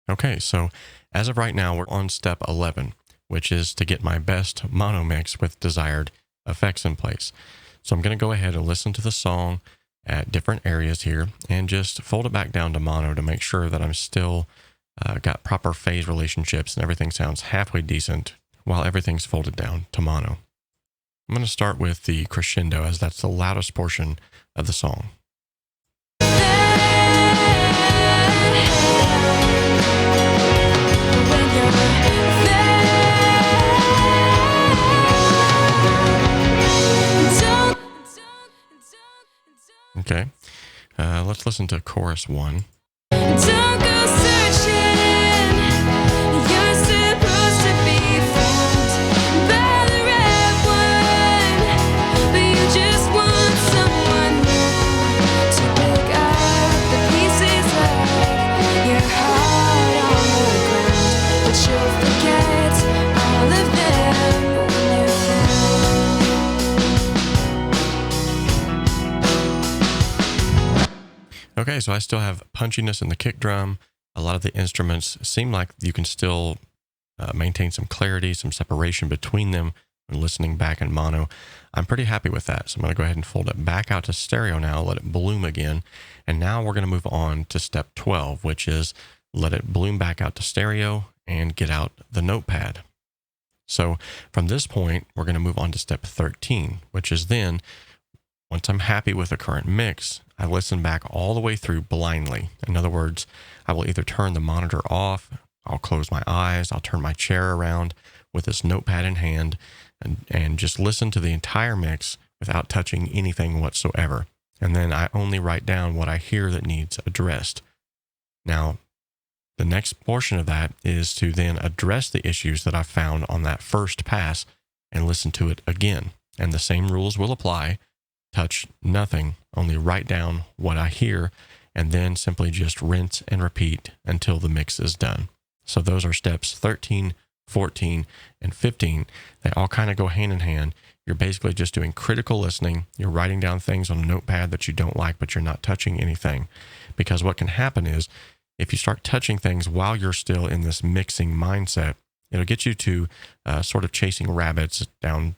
Okay, so as of right now, we're on step 11, which is to get my best mono mix with desired effects in place. So I'm going to go ahead and listen to the song at different areas here and just fold it back down to mono to make sure that I'm still got proper phase relationships and everything sounds halfway decent while everything's folded down to mono. I'm going to start with the crescendo as that's the loudest portion of the song. Okay, let's listen to chorus 1. Don't go searching, you're supposed to be found by the right one, but you just want someone new to pick up the pieces of your heart on the ground, but you'll forget all of them when you're found. Okay, so I still have punchiness in the kick drum. A lot of the instruments seem like you can still maintain some clarity, some separation between them when listening back in mono. I'm pretty happy with that. So I'm going to go ahead and fold it back out to stereo now, let it bloom again. And now we're going to move on to step 12, which is let it bloom back out to stereo and get out the notepad. So from this point, we're going to move on to step 13, which is then, once I'm happy with the current mix, I listen back all the way through blindly. In other words, I will either turn the monitor off, I'll close my eyes, I'll turn my chair around with this notepad in hand and just listen to the entire mix without touching anything whatsoever. And then I only write down what I hear that needs addressed. Now, the next portion of that is to then address the issues that I found on that first pass and listen to it again. And the same rules will apply. Touch nothing, only write down what I hear, and then simply just rinse and repeat until the mix is done. So those are steps 13, 14, and 15. They all kind of go hand in hand. You're basically just doing critical listening. You're writing down things on a notepad that you don't like, but you're not touching anything. Because what can happen is if you start touching things while you're still in this mixing mindset, it'll get you to sort of chasing rabbits down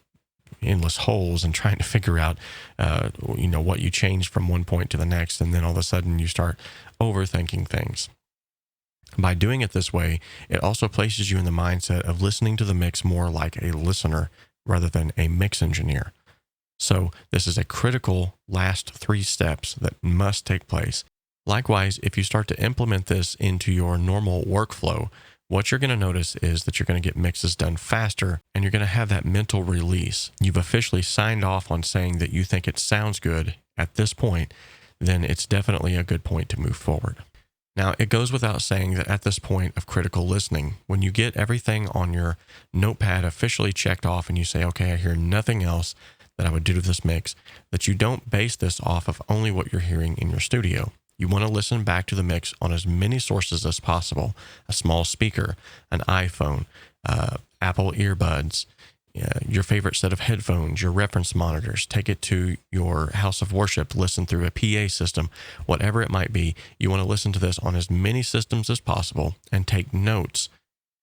endless holes and trying to figure out, what you changed from one point to the next. And then all of a sudden you start overthinking things. By doing it this way, it also places you in the mindset of listening to the mix more like a listener rather than a mix engineer. So this is a critical last 3 steps that must take place. Likewise, if you start to implement this into your normal workflow, what you're going to notice is that you're going to get mixes done faster and you're going to have that mental release. You've officially signed off on saying that you think it sounds good at this point, then it's definitely a good point to move forward. Now, it goes without saying that at this point of critical listening, when you get everything on your notepad officially checked off and you say, okay, I hear nothing else that I would do to this mix, that you don't base this off of only what you're hearing in your studio. You want to listen back to the mix on as many sources as possible: a small speaker, an iPhone, Apple earbuds, your favorite set of headphones, your reference monitors. Take it to your house of worship, listen through a PA system, whatever it might be. You want to listen to this on as many systems as possible and take notes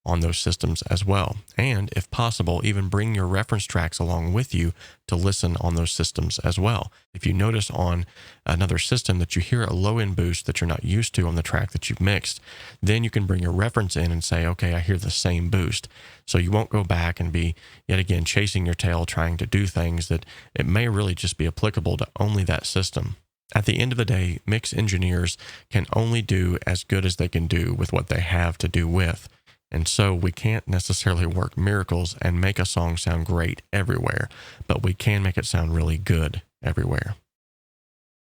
on those systems as well. And if possible, even bring your reference tracks along with you to listen on those systems as well. If you notice on another system that you hear a low end boost that you're not used to on the track that you've mixed, then you can bring your reference in and say, okay, I hear the same boost. So you won't go back and be yet again chasing your tail trying to do things that it may really just be applicable to only that system. At the end of the day, mix engineers can only do as good as they can do with what they have to do with. And so we can't necessarily work miracles and make a song sound great everywhere, but we can make it sound really good everywhere.